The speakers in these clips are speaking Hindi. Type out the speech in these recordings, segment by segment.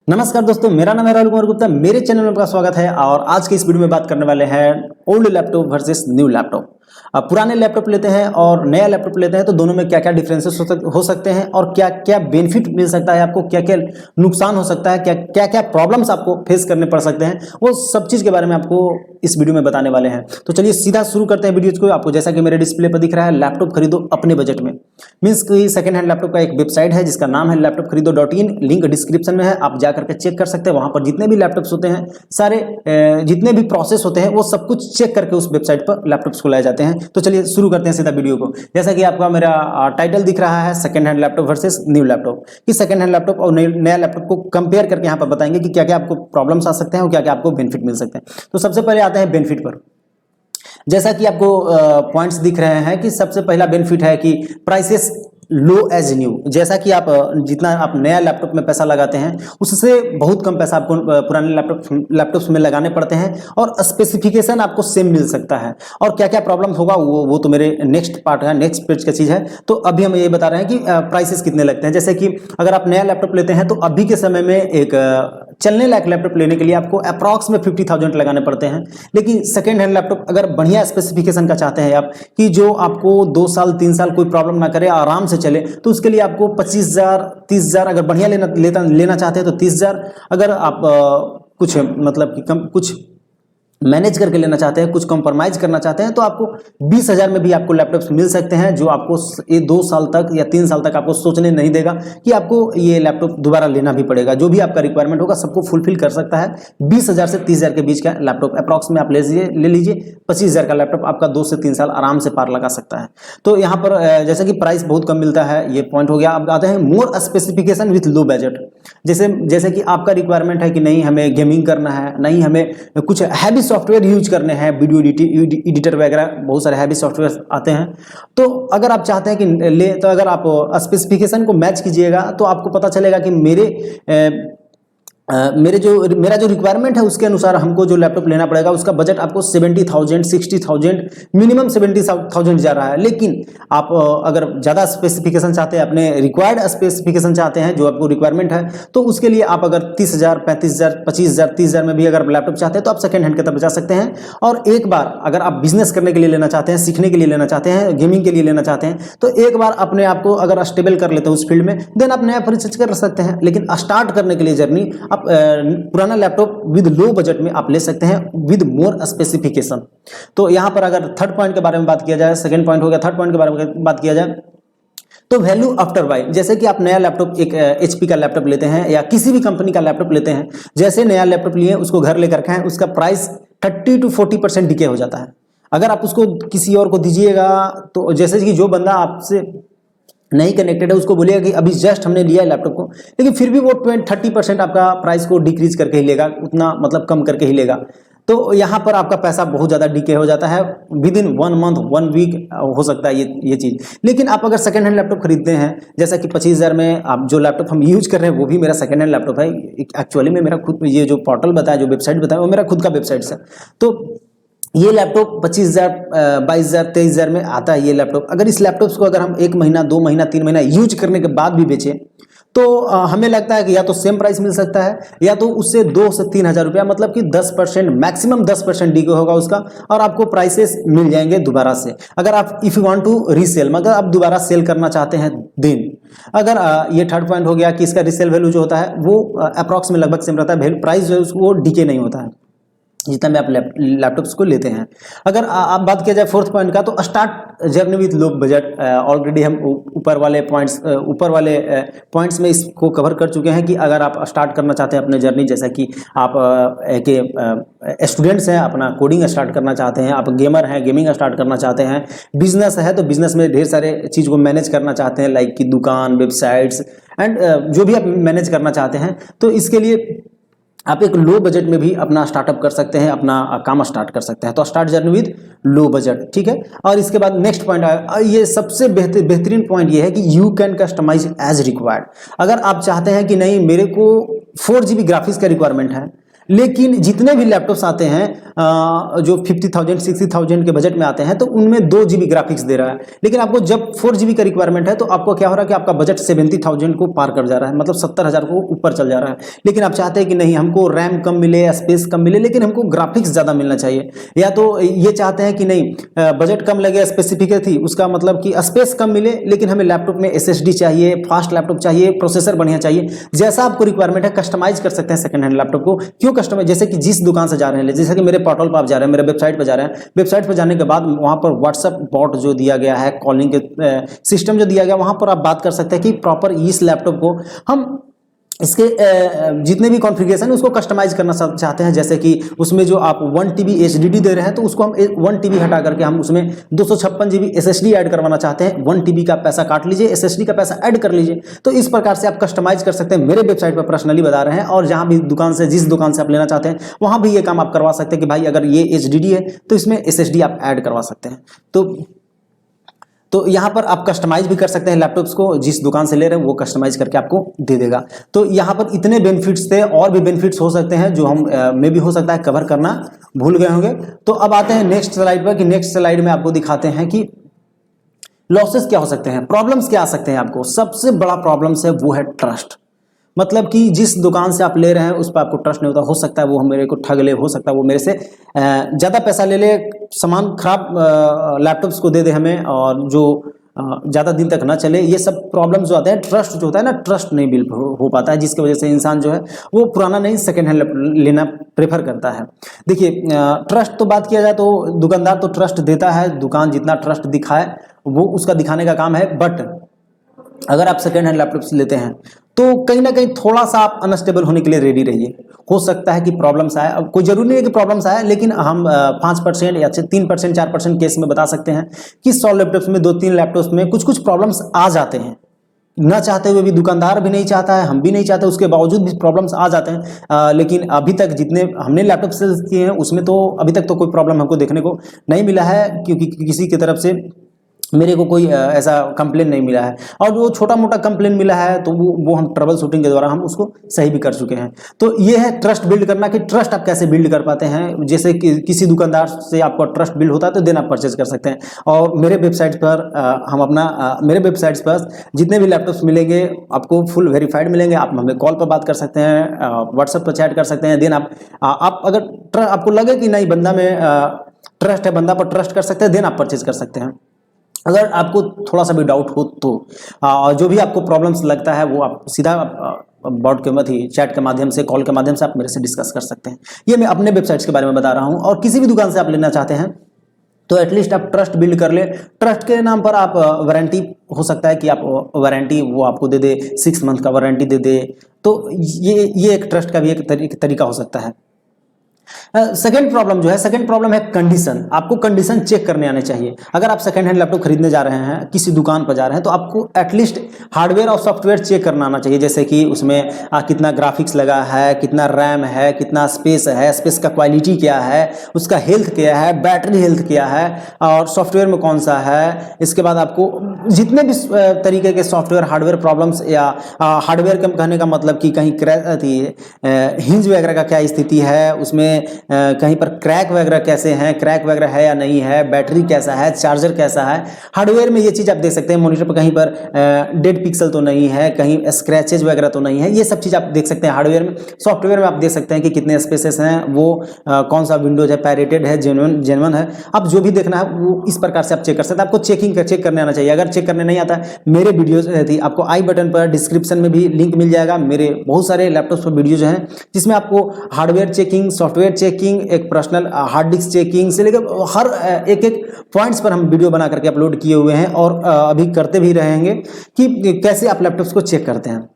नमस्कार दोस्तों, मेरा नाम है राहुल कुमार गुप्ता। मेरे चैनल में आपका स्वागत है। और आज के इस वीडियो में बात करने वाले हैं old laptop versus new laptop. अब पुराने लैपटॉप लेते हैं और नया लैपटॉप लेते हैं तो दोनों में क्या क्या डिफरेंसेस हो सकते हैं और क्या क्या बेनिफिट मिल सकता है आपको, क्या क्या नुकसान हो सकता है, क्या क्या प्रॉब्लम्स आपको फेस करने पड़ सकते हैं, वो सब चीज़ के बारे में आपको इस वीडियो में बताने वाले हैं। तो चलिए सीधा शुरू करते हैं वीडियो को। आपको जैसा कि मेरे डिस्प्ले पर दिख रहा है, लैपटॉप खरीदो अपने बजट में। मीन्स कि सेकंड हैंड लैपटॉप का एक वेबसाइट है जिसका नाम है laptopkharido.in। लिंक डिस्क्रिप्शन में है, आप जाकर के चेक कर सकते हैं। वहां पर जितने भी लैपटॉप्स होते हैं, सारे जितने भी प्रोसेस होते हैं, वो सब कुछ चेक करके उस वेबसाइट पर लैपटॉप्स को लाए जाते हैं। तो चलिए शुरू करते हैं सीधा वीडियो को। जैसा कि आपका मेरा टाइटल दिख रहा है, second hand laptop versus new laptop, कि सेकंड हैंड लैपटॉप और नया लैपटॉप को कंपेयर करके यहाँ पर बताएंगे कि क्या क्या आपको प्रॉब्लम्स आ सकते हैं और क्या क्या आपको बेनिफिट मिल सकते हैं। तो सबसे पहले आते हैं बेनिफिट पर। जैसा कि आपको पॉइंट्स दिख रहे हैं कि सबसे पहला बेनिफिट है कि प्राइसेस लो एज न्यू। जैसा कि आप जितना आप नया लैपटॉप में पैसा लगाते हैं उससे बहुत कम पैसा आपको पुराने लैपटॉप्स में लगाने पड़ते हैं और स्पेसिफिकेशन आपको सेम मिल सकता है। और क्या क्या प्रॉब्लम होगा वो तो मेरे नेक्स्ट पार्ट है, नेक्स्ट पेज का चीज़ है। तो अभी हम ये बता रहे हैं कि प्राइसेस कितने लगते हैं। जैसे कि अगर आप नया लैपटॉप लेते हैं तो अभी के समय में एक चलने लायक लैपटॉप लेने के लिए आपको अप्रॉक्स में 50,000 लगाने पड़ते हैं। लेकिन सेकेंड हैंड लैपटॉप अगर बढ़िया स्पेसिफिकेशन का चाहते हैं आप, कि जो आपको 2 साल 3 साल कोई प्रॉब्लम ना करे, आराम से चले, तो उसके लिए आपको 25,000 30,000, अगर बढ़िया लेना चाहते हैं तो 30,000। अगर आप कुछ मतलब कि कम कुछ मैनेज करके लेना चाहते हैं, कुछ कॉम्प्रोमाइज करना चाहते हैं, तो आपको 20,000 में भी आपको लैपटॉप्स मिल सकते हैं, जो आपको ये 2 साल तक या 3 साल तक आपको सोचने नहीं देगा कि आपको ये लैपटॉप दोबारा लेना भी पड़ेगा। जो भी आपका रिक्वायरमेंट होगा सबको फुलफिल कर सकता है। 20,000 से 30,000 के बीच का लैपटॉप अप्रॉक्स में आप ले लीजिए। 25,000 का लैपटॉप आपका 2 से 3 साल आराम से पार लगा सकता है। तो यहाँ पर जैसे कि प्राइस बहुत कम मिलता है, ये पॉइंट हो गया। अब आते हैं मोर स्पेसिफिकेशन विथ लो बजट। जैसे कि आपका रिक्वायरमेंट है कि नहीं हमें गेमिंग करना है, नहीं हमें कुछ हैवी सॉफ्टवेयर यूज करने हैं, वीडियो एडिटर वगैरह बहुत सारे हैवी सॉफ्टवेयर आते हैं। तो अगर आप चाहते हैं कि तो अगर आप स्पेसिफिकेशन को मैच कीजिएगा तो आपको पता चलेगा कि मेरा जो रिक्वायरमेंट है उसके अनुसार हमको जो लैपटॉप लेना पड़ेगा, उसका बजट आपको 70,000 60,000 मिनिमम 70,000 जा रहा है। लेकिन आप अगर ज़्यादा स्पेसिफिकेशन चाहते हैं, अपने रिक्वायर्ड स्पेसिफिकेशन चाहते हैं, जो आपको रिक्वायरमेंट है, तो उसके लिए आप अगर 30,000 35,000 25,000 30,000 में भी अगर लैपटॉप चाहते हैं तो आप सेकंड हैंड की तरफ जा सकते हैं। और एक बार अगर आप बिजनेस करने के लिए लेना चाहते हैं, सीखने के लिए लेना चाहते हैं, गेमिंग के लिए लेना चाहते हैं, तो एक बार अपने आप को अगर स्टेबल कर लेते हैं उस फील्ड में, देन आप नया परचेज कर सकते हैं। लेकिन स्टार्ट करने के लिए जर्नी आप पुराना लैपटॉप विद लो बजट में आप ले सकते हैं विद मोर स्पेसिफिकेशन। तो यहां पर अगर थर्ड पॉइंट के बारे में बात किया जाए, सेकंड पॉइंट हो गया, थर्ड पॉइंट के बारे में बात किया जाए तो वैल्यू आफ्टर बाय। जैसे कि आप नया लैपटॉप एक एचपी का लैपटॉप लेते हैं या किसी भी कंपनी का लैपटॉप लेते हैं, जैसे नया लैपटॉप लिए उसको घर लेकर के उसका प्राइस 30 to 40% डिके हो जाता है। अगर आप उसको किसी और को दीजिएगा तो जैसे कि जो बंदा आपसे नहीं कनेक्टेड है उसको बोलिएगा कि अभी जस्ट हमने लिया है लैपटॉप को, लेकिन फिर भी वो 30% आपका प्राइस को डिक्रीज करके ही लेगा, उतना मतलब कम करके ही लेगा। तो यहाँ पर आपका पैसा बहुत ज़्यादा डिके हो जाता है। विद इन 1 मंथ 1 वीक हो सकता है ये चीज़। लेकिन आप अगर सेकंड हैंड लैपटॉप खरीदते हैं, जैसा कि 25,000 में आप जो लैपटॉप हम यूज कर रहे हैं वो भी मेरा सेकंड हैंड लैपटॉप है। एक्चुअली में मेरा खुद, ये जो पोर्टल बताया, जो वेबसाइट बताया, वो मेरा खुद का वेबसाइट है। तो ये लैपटॉप 25,000 22,000 23,000 में आता है ये लैपटॉप। अगर इस लैपटॉप को अगर हम 1 महीना 2 महीना 3 महीना यूज करने के बाद भी बेचें तो हमें लगता है कि या तो सेम प्राइस मिल सकता है या तो उससे 2 से 3,000 रुपया, मतलब कि 10% मैक्सिमम 10% डिके होगा उसका, और आपको प्राइसेस मिल जाएंगे दोबारा से। अगर आप if you want to resell, मगर आप दोबारा सेल करना चाहते हैं देन। अगर ये थर्ड पॉइंट हो गया कि इसका रीसेल वैल्यू जो होता है वो अप्रॉक्स में लगभग सेम रहता है, प्राइस जो है उसको डिके नहीं होता है जितना में आप लैपटॉप्स को लेते हैं। अगर आप बात किया जाए फोर्थ पॉइंट का, तो start journey with low budget. Already हम ऊपर वाले पॉइंट्स में इसको कवर कर चुके हैं कि अगर आप स्टार्ट करना चाहते हैं अपने जर्नी, जैसा कि आप स्टूडेंट्स हैं, अपना कोडिंग स्टार्ट करना चाहते हैं, आप गेमर हैं, गेमिंग स्टार्ट करना चाहते हैं, बिजनेस है तो बिजनेस में ढेर सारे चीज़ को मैनेज करना चाहते हैं, लाइक कि दुकान, वेबसाइट्स एंड जो भी आप मैनेज करना चाहते हैं, तो इसके लिए आप एक लो बजट में भी अपना स्टार्टअप कर सकते हैं, अपना काम स्टार्ट कर सकते हैं। तो start journey with low budget, ठीक है। और इसके बाद नेक्स्ट पॉइंट आया, ये सबसे बेहतरीन पॉइंट ये है कि you can customise as required. अगर आप चाहते हैं कि नहीं मेरे को 4 GB ग्राफिक्स का रिक्वायरमेंट है, लेकिन जितने भी लैपटॉप्स आते हैं जो 50,000 60,000 के बजट में आते हैं तो उनमें 2 GB ग्राफिक्स दे रहा है, लेकिन आपको जब 4 GB का रिक्वायरमेंट है तो आपको क्या हो रहा है कि आपका बजट 70,000 को पार कर जा रहा है, मतलब 70,000 को ऊपर चल जा रहा है। लेकिन आप चाहते हैं कि नहीं, हमको रैम कम मिले, स्पेस कम मिले, लेकिन हमको ग्राफिक्स ज़्यादा मिलना चाहिए, या तो ये चाहते हैं कि नहीं बजट कम लगे, स्पेसिफिक थी उसका मतलब कि स्पेस कम मिले, लेकिन हमें लैपटॉप में SSD चाहिए, फास्ट लैपटॉप चाहिए, प्रोसेसर बढ़िया चाहिए, जैसा आपको रिक्वायरमेंट है कस्टमाइज कर सकते हैं सेकंड हैंड लैपटॉप को। क्यों कस्टमाइज? जैसे कि जिस दुकान से जा रहे हैं, जैसे कि मेरे पोर्टल पर आप जा रहे हैं, मेरे वेबसाइट पर जा रहे हैं, वेबसाइट पर जाने के बाद वहां पर व्हाट्सएप बॉट जो दिया गया है, कॉलिंग के सिस्टम जो दिया गया, वहां पर आप बात कर सकते हैं कि प्रॉपर इस लैपटॉप को हम इसके जितने भी कॉन्फ़िगरेशन है उसको कस्टमाइज करना चाहते हैं, जैसे कि उसमें जो आप 1 TB HDD दे रहे हैं तो उसको हम 1 TB हटा करके हम उसमें 256 GB SSD ऐड करवाना चाहते हैं, 1 TB का पैसा काट लीजिए, SSD का पैसा ऐड कर लीजिए। तो इस प्रकार से आप कस्टमाइज कर सकते हैं, मेरे वेबसाइट पर पर्सनली बता रहे हैं, और जहां भी दुकान से, जिस दुकान से आप लेना चाहते हैं वहां भी ये काम आप करवा सकते हैं कि भाई अगर ये HDD है तो इसमें SSD आप ऐड करवा सकते हैं। तो यहाँ पर आप कस्टमाइज भी कर सकते हैं लैपटॉप्स को, जिस दुकान से ले रहे हैं वो कस्टमाइज करके आपको दे देगा। तो यहाँ पर इतने बेनिफिट्स थे, और भी बेनिफिट्स हो सकते हैं जो हम में भी हो सकता है कवर करना भूल गए होंगे। तो अब आते हैं नेक्स्ट स्लाइड पर, कि नेक्स्ट स्लाइड में आपको दिखाते हैं कि लॉसेस क्या हो सकते हैं, प्रॉब्लम्स क्या आ सकते हैं आपको। सबसे बड़ा प्रॉब्लम्स है वो है ट्रस्ट, मतलब कि जिस दुकान से आप ले रहे हैं उस पर आपको ट्रस्ट नहीं होता, हो सकता है वो मेरे को ठग ले, हो सकता है वो मेरे से ज़्यादा पैसा ले ले, सामान खराब लैपटॉप्स को दे दे हमें, और जो ज़्यादा दिन तक ना चले। ये सब प्रॉब्लम्स जो आते हैं, ट्रस्ट जो होता है ना, ट्रस्ट नहीं बिल्ड हो पाता है, जिसकी वजह से इंसान जो है वो पुराना नहीं सेकेंड हैंड लेना प्रेफर करता है। देखिए ट्रस्ट तो बात किया जाए तो दुकानदार तो ट्रस्ट देता है, दुकान जितना ट्रस्ट दिखाए वो उसका दिखाने का काम है, बट अगर आप सेकेंड हैंड लैपटॉप्स लेते हैं तो कहीं ना कहीं थोड़ा सा आप अनस्टेबल होने के लिए रेडी रहिए। हो सकता है कि प्रॉब्लम्स आए, अब कोई जरूरी नहीं है कि प्रॉब्लम्स आए, लेकिन हम 5% या 3% 4% केस में बता सकते हैं कि 100 लैपटॉप्स में 2-3 लैपटॉप्स में कुछ कुछ प्रॉब्लम्स आ जाते हैं, ना चाहते हुए भी। दुकानदार भी नहीं चाहता है, हम भी नहीं चाहते, उसके बावजूद भी प्रॉब्लम्स आ जाते हैं। लेकिन अभी तक जितने हमने लैपटॉप सेल्स किए हैं उसमें तो अभी तक तो कोई प्रॉब्लम हमको देखने को नहीं मिला है, क्योंकि किसी की तरफ से मेरे को कोई ऐसा कंप्लेन नहीं मिला है, और जो छोटा मोटा कंप्लेन मिला है तो वो हम ट्रबल शूटिंग के द्वारा हम उसको सही भी कर चुके हैं। तो ये है ट्रस्ट बिल्ड करना, कि ट्रस्ट आप कैसे बिल्ड कर पाते हैं। जैसे कि किसी दुकानदार से आपका ट्रस्ट बिल्ड होता है तो देन आप परचेज कर सकते हैं। और मेरे वेबसाइट पर मेरे वेबसाइट्स पर जितने भी लैपटॉप्स मिलेंगे आपको फुल वेरीफाइड मिलेंगे। आप हमें कॉल पर बात कर सकते हैं, व्हाट्सएप पर चैट कर सकते हैं। देन आप अगर आपको लगे कि नहीं बंदा में ट्रस्ट है, बंदा पर ट्रस्ट कर सकते हैं, देन आप परचेज कर सकते हैं। अगर आपको थोड़ा सा भी डाउट हो तो जो भी आपको प्रॉब्लम्स लगता है वो आप सीधा बॉट के मत ही चैट के माध्यम से, कॉल के माध्यम से आप मेरे से डिस्कस कर सकते हैं। ये मैं अपने वेबसाइट्स के बारे में बता रहा हूँ, और किसी भी दुकान से आप लेना चाहते हैं तो एटलीस्ट आप ट्रस्ट बिल्ड कर ले। ट्रस्ट के नाम पर आप वारंटी, हो सकता है कि आप वारंटी वो आपको दे दे, 6 मंथ का वारंटी दे दे, तो ये एक ट्रस्ट का भी एक तरीका हो सकता है। सेकेंड प्रॉब्लम जो है, सेकेंड प्रॉब्लम है कंडीशन। आपको कंडीशन चेक करने आने चाहिए। अगर आप सेकेंड हैंड लैपटॉप खरीदने जा रहे हैं, किसी दुकान पर जा रहे हैं, तो आपको एटलीस्ट हार्डवेयर और सॉफ्टवेयर चेक करना आना चाहिए। जैसे कि उसमें कितना ग्राफिक्स लगा है, कितना रैम है, कितना स्पेस है, स्पेस का क्वालिटी क्या है, उसका हेल्थ क्या है, बैटरी हेल्थ क्या है, और सॉफ्टवेयर में कौन सा है। इसके बाद आपको जितने भी तरीके के सॉफ्टवेयर हार्डवेयर प्रॉब्लम्स, या हार्डवेयर का कहने का मतलब कि कहीं हिंज वगैरह का क्या स्थिति है, उसमें कहीं पर क्रैक वगैरह कैसे हैं, क्रैक वगैरह है या नहीं है, बैटरी कैसा है, चार्जर कैसा है। हार्डवेयर में ये चीज़ आप देख सकते हैं, मॉनिटर पर कहीं पर डेड पिक्सल तो नहीं है, कहीं स्क्रैचेज वगैरह तो नहीं है, ये सब चीज़ आप देख सकते हैं हार्डवेयर में। सॉफ्टवेयर में आप देख सकते हैं कि कितने स्पेसेस हैं, वो कौन सा विंडोज है, पायरेटेड है, जेन्युइन है। अब जो भी देखना है वो इस प्रकार से आप चेक कर सकते हैं। आपको चेक करने आना चाहिए। अगर चेक करने नहीं आता है, मेरे वीडियोज रहती, आपको आई बटन पर डिस्क्रिप्शन में भी लिंक मिल जाएगा। मेरे बहुत सारे लैपटॉप्स पर वीडियोज हैं जिसमें आपको हार्डवेयर चेकिंग, सॉफ्टवेयर चेकिंग, एक पर्सनल हार्ड डिस्क चेकिंग से लेकर हर एक पॉइंट्स पर हम वीडियो बना करके अपलोड किए हुए हैं, और अभी करते भी रहेंगे कि कैसे आप लैपटॉप्स को चेक करते हैं।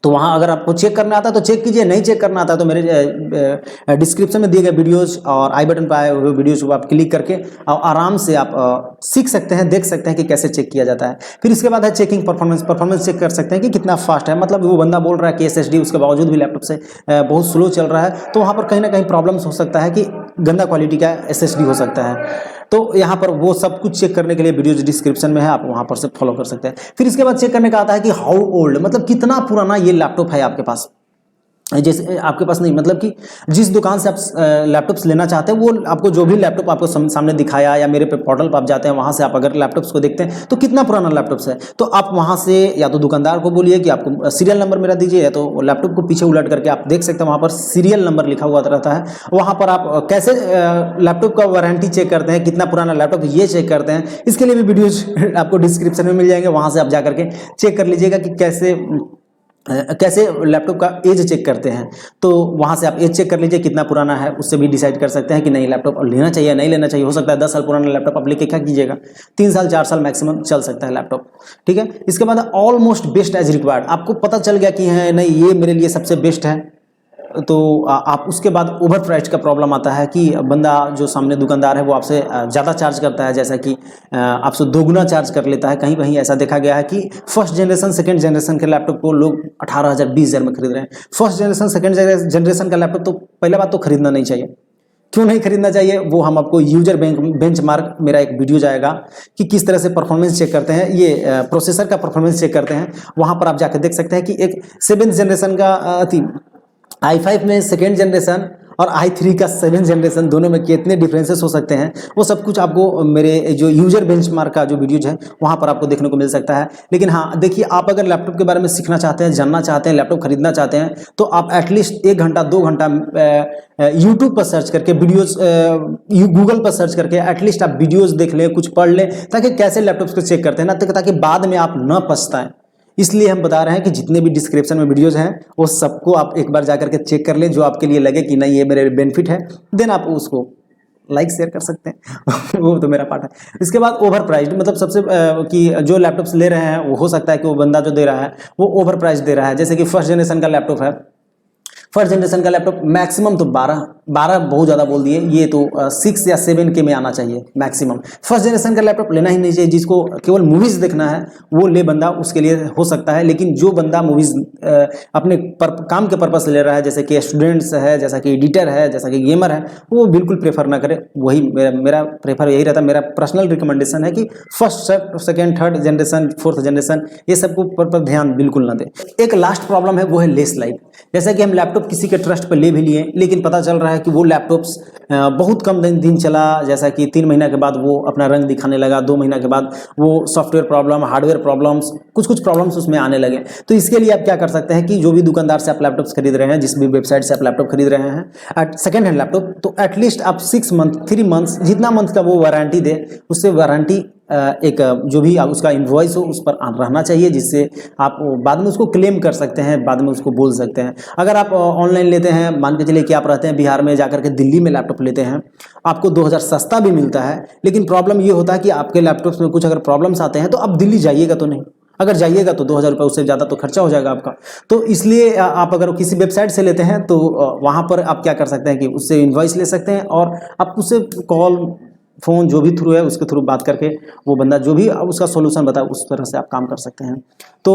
तो वहाँ अगर आपको चेक करना आता है तो चेक कीजिए, नहीं चेक करना आता है तो मेरे डिस्क्रिप्शन में दिए गए वीडियोस और आई बटन पर आए हुए वीडियोस को आप क्लिक करके आराम से आप सीख सकते हैं, देख सकते हैं कि कैसे चेक किया जाता है। फिर इसके बाद है चेकिंग परफॉर्मेंस चेक कर सकते हैं कि कितना फास्ट है। मतलब वो बंदा बोल रहा है कि SSD, उसके बावजूद भी लैपटॉप से बहुत स्लो चल रहा है, तो वहाँ पर कहीं ना कहीं प्रॉब्लम्स हो सकता है कि गंदा क्वालिटी का SSD हो सकता है। तो यहाँ पर वो सब कुछ चेक करने के लिए वीडियो डिस्क्रिप्शन में है, आप वहाँ पर से फॉलो कर सकते हैं। फिर इसके बाद चेक करने का आता है कि हाउ ओल्ड, मतलब कितना पुराना ये लैपटॉप है आपके पास। जैसे आपके पास नहीं, मतलब कि जिस दुकान से आप लैपटॉप्स लेना चाहते हैं वो आपको जो भी लैपटॉप आपको सामने दिखाया या मेरे पे पोर्टल पर आप जाते हैं, वहाँ से आप अगर लैपटॉप्स को देखते हैं तो कितना पुराना लैपटॉप्स है, तो आप वहाँ से या तो दुकानदार को बोलिए कि आपको सीरियल नंबर मेरा दीजिए, या तो लैपटॉप को पीछे उलट करके आप देख सकते हैं, वहाँ पर सीरियल नंबर लिखा हुआ रहता है। वहाँ पर आप कैसे लैपटॉप का वारंटी चेक करते हैं, कितना पुराना लैपटॉप ये चेक करते हैं, इसके लिए भी वीडियोज आपको डिस्क्रिप्शन में मिल जाएंगे, वहाँ से आप जा करके चेक कर लीजिएगा कि कैसे लैपटॉप का एज चेक करते हैं। तो वहाँ से आप एज चेक कर लीजिए कितना पुराना है, उससे भी डिसाइड कर सकते हैं कि नहीं लैपटॉप लेना चाहिए नहीं लेना चाहिए। हो सकता है 10 साल पुराना लैपटॉप आप लेके क्या कीजिएगा, 3 साल 4 साल मैक्सिमम चल सकता है लैपटॉप, ठीक है। इसके बाद ऑलमोस्ट बेस्ट एज रिक्वायर्ड, आपको पता चल गया कि है नहीं ये मेरे लिए सबसे बेस्ट है, तो आप उसके बाद ओवर प्राइस का प्रॉब्लम आता है कि बंदा जो सामने दुकानदार है वो आपसे ज़्यादा चार्ज करता है, जैसा कि आपसे दोगुना चार्ज कर लेता है। कहीं कहीं ऐसा देखा गया है कि फर्स्ट जनरेशन सेकंड जनरेशन के लैपटॉप को लोग 18,000 20,000 में खरीद रहे हैं। फर्स्ट जनरेशन सेकंड जनरेशन का लैपटॉप तो पहले बात तो खरीदना नहीं चाहिए। क्यों नहीं खरीदना चाहिए वो हम आपको यूजर बेंचमार्क मेरा एक वीडियो जाएगा कि किस तरह से परफॉर्मेंस चेक करते हैं, ये प्रोसेसर का परफॉर्मेंस चेक करते हैं। वहाँ पर आप जाकर देख सकते हैं कि एक 7th जनरेशन का i5 में सेकेंड जनरेशन और i3 का 7th जनरेशन दोनों में कितने डिफरेंसेस हो सकते हैं, वो सब कुछ आपको मेरे जो यूजर बेंचमार्क का जो वीडियोज है वहाँ पर आपको देखने को मिल सकता है। लेकिन हाँ देखिए, आप अगर लैपटॉप के बारे में सीखना चाहते हैं, जानना चाहते हैं, लैपटॉप खरीदना चाहते हैं, तो आप एटलीस्ट 1 घंटा 2 घंटा यूट्यूब पर सर्च करके वीडियोज, गूगल पर सर्च करके एटलीस्ट आप वीडियोज़ देख लें, कुछ पढ़ लें, ताकि कैसे लैपटॉप्स को चेक करते हैं ना, ताकि बाद में आप न पछताएं। इसलिए हम बता रहे हैं कि जितने भी डिस्क्रिप्शन में वीडियोज हैं वो सबको आप एक बार जाकर के चेक कर लें, जो आपके लिए लगे कि नहीं ये मेरे बेनिफिट है, देन आप उसको लाइक शेयर कर सकते हैं वो तो मेरा पार्ट है। इसके बाद ओवर प्राइस्ड, मतलब सबसे कि जो लैपटॉप्स ले रहे हैं वो हो सकता है कि वो बंदा जो दे रहा है वो ओवर प्राइस दे रहा है। जैसे कि फर्स्ट जनरेशन का लैपटॉप है, फर्स्ट जनरेशन का लैपटॉप मैक्सिमम तो 12 बहुत ज़्यादा बोल दिए, ये तो 6 या 7 के में आना चाहिए मैक्सिमम। फर्स्ट जनरेशन का लैपटॉप लेना ही नहीं चाहिए। जिसको केवल मूवीज़ देखना है वो ले बंदा, उसके लिए हो सकता है। लेकिन जो बंदा मूवीज़ अपने काम के पर्पस से ले रहा है, जैसे कि स्टूडेंट्स है, जैसा कि एडिटर है, जैसा कि गेमर है, वो बिल्कुल प्रेफर ना करे। वही मेरा प्रेफर यही रहता है, मेरा पर्सनल रिकमेंडेशन है कि first second third generation fourth generation ये सबको पर ध्यान बिल्कुल ना दे। एक लास्ट प्रॉब्लम है वो है लेस लाइफ। जैसा कि हम लैपटॉप किसी के ट्रस्ट पर ले भी लिए, लेकिन पता चल रहा है कि वो लैपटॉप्स बहुत कम दिन चला, जैसा कि 3 महीना के बाद वो अपना रंग दिखाने लगा, 2 महीना के बाद वो सॉफ्टवेयर प्रॉब्लम, हार्डवेयर प्रॉब्लम्स, कुछ प्रॉब्लम्स उसमें आने लगे। तो इसके लिए आप क्या कर सकते हैं कि जो भी दुकानदार से आप लैपटॉप्स खरीद रहे हैं, जिस भी वेबसाइट से आप लैपटॉप खरीद रहे हैं सेकेंड हैंड लैपटॉप, तो एटलीस्ट आप 6 मंथ 3 मंथ्स जितना मंथ का वो वारंटी दे, उससे वारंटी एक जो भी उसका इन्वॉइस हो उस पर रहना चाहिए, जिससे आप बाद में उसको क्लेम कर सकते हैं, बाद में उसको बोल सकते हैं। अगर आप ऑनलाइन लेते हैं, मान के चलिए कि आप रहते हैं बिहार में, जाकर के दिल्ली में लैपटॉप लेते हैं, आपको 2000 सस्ता भी मिलता है, लेकिन प्रॉब्लम ये होता है कि आपके लैपटॉप्स में कुछ अगर प्रॉब्लम्स आते हैं तो आप दिल्ली जाइएगा तो नहीं, अगर जाइएगा तो 2000 रुपये उससे ज़्यादा तो खर्चा हो जाएगा आपका। तो इसलिए आप अगर किसी वेबसाइट से लेते हैं तो वहाँ पर आप क्या कर सकते हैं कि उससे इन्वॉइस ले सकते हैं, और आप उससे कॉल फ़ोन जो भी थ्रू है उसके थ्रू बात करके वो बंदा जो भी उसका सॉल्यूशन बताए उस तरह से आप काम कर सकते हैं। तो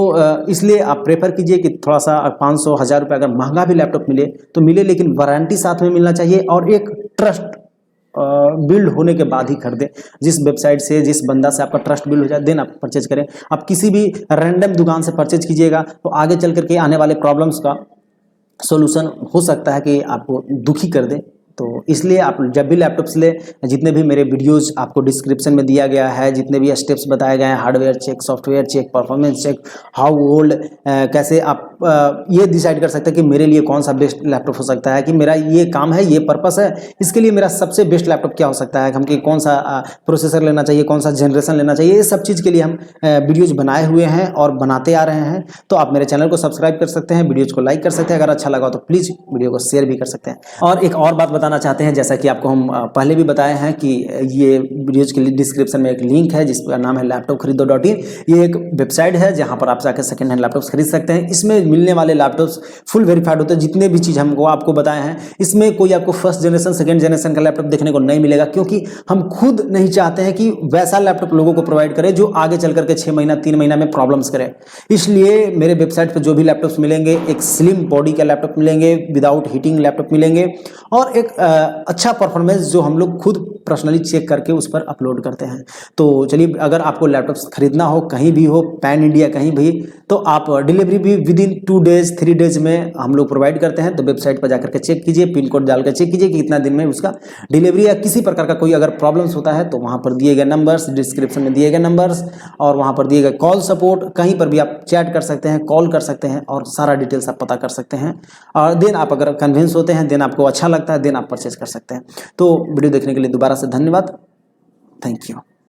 इसलिए आप प्रेफर कीजिए कि थोड़ा सा 500-1000 रुपये अगर महंगा भी लैपटॉप मिले तो मिले, लेकिन वारंटी साथ में मिलना चाहिए, और एक ट्रस्ट बिल्ड होने के बाद ही खरीदें। जिस वेबसाइट से, जिस बंदा से आपका ट्रस्ट बिल्ड हो जाए, देन आप परचेज करें। आप किसी भी रैंडम दुकान से परचेज कीजिएगा तो आगे चल करके आने वाले प्रॉब्लम्स का सॉल्यूशन हो सकता है कि आपको दुखी कर दे। तो इसलिए आप जब भी लैपटॉप्स ले, जितने भी मेरे वीडियोस आपको डिस्क्रिप्शन में दिया गया है, जितने भी स्टेप्स बताए गए हैं, hardware check, software check, performance check, how old, कैसे आप ये डिसाइड कर सकते हैं कि मेरे लिए कौन सा बेस्ट लैपटॉप हो सकता है, कि मेरा ये काम है, ये पर्पस है, इसके लिए मेरा सबसे बेस्ट लैपटॉप क्या हो सकता है, हम कि कौन सा प्रोसेसर लेना चाहिए, कौन सा जनरेशन लेना चाहिए, ये सब चीज़ के लिए हम वीडियोज़ बनाए हुए हैं और बनाते आ रहे हैं। तो आप मेरे चैनल को सब्सक्राइब कर सकते हैं, वीडियोज़ को लाइक कर सकते हैं, अगर अच्छा लगा तो प्लीज़ वीडियो को शेयर भी कर सकते हैं। और एक और बात बताना चाहते हैं, जैसा कि आपको हम पहले भी बताए हैं कि ये वीडियोज़ के लिए डिस्क्रिप्शन में एक लिंक है जिसका नाम है laptopkharido.in। ये एक वेबसाइट है जहां पर आप जाकर सेकंड हैंड लैपटॉप्स खरीद सकते हैं। इसमें मिलने वाले लैपटॉप्स फुल वेरीफाइड होते हैं। जितने भी चीज़ हमको आपको बताए हैं, इसमें कोई आपको फर्स्ट जनरेशन सेकंड जनरेशन का लैपटॉप देखने को नहीं मिलेगा, क्योंकि हम खुद नहीं चाहते हैं कि वैसा लैपटॉप लोगों को प्रोवाइड करें जो आगे चल करके 6 महीना 3 महीना में प्रॉब्लम्स करे। इसलिए मेरे वेबसाइट पर जो भी लैपटॉप्स मिलेंगे, एक स्लिम बॉडी का लैपटॉप मिलेंगे, विदाउट हीटिंग लैपटॉप मिलेंगे, और एक अच्छा परफॉर्मेंस जो हम लोग खुद पर्सनली चेक करके उस पर अपलोड करते हैं। तो चलिए, अगर आपको लैपटॉप खरीदना हो कहीं भी हो, पैन इंडिया कहीं भी, तो आप डिलीवरी भी विद इन 2 डेज 3 डेज में हम लोग प्रोवाइड करते हैं। तो वेबसाइट पर जाकर के चेक कीजिए, पिन कोड डाल कर चेक कीजिए कि कितना दिन में उसका डिलीवरी, या किसी प्रकार का कोई अगर प्रॉब्लम्स होता है तो वहाँ पर दिए गए नंबर्स, डिस्क्रिप्शन में दिए गए नंबर्स और वहाँ पर दिए गए कॉल सपोर्ट, कहीं पर भी आप चैट कर सकते हैं, कॉल कर सकते हैं और सारा डिटेल्स आप पता कर सकते हैं। और देन आप अगर कन्विंस होते हैं, देन आपको अच्छा लगता है, देन आप परचेज कर सकते हैं। तो वीडियो देखने के लिए दोबारा से धन्यवाद। Thank you.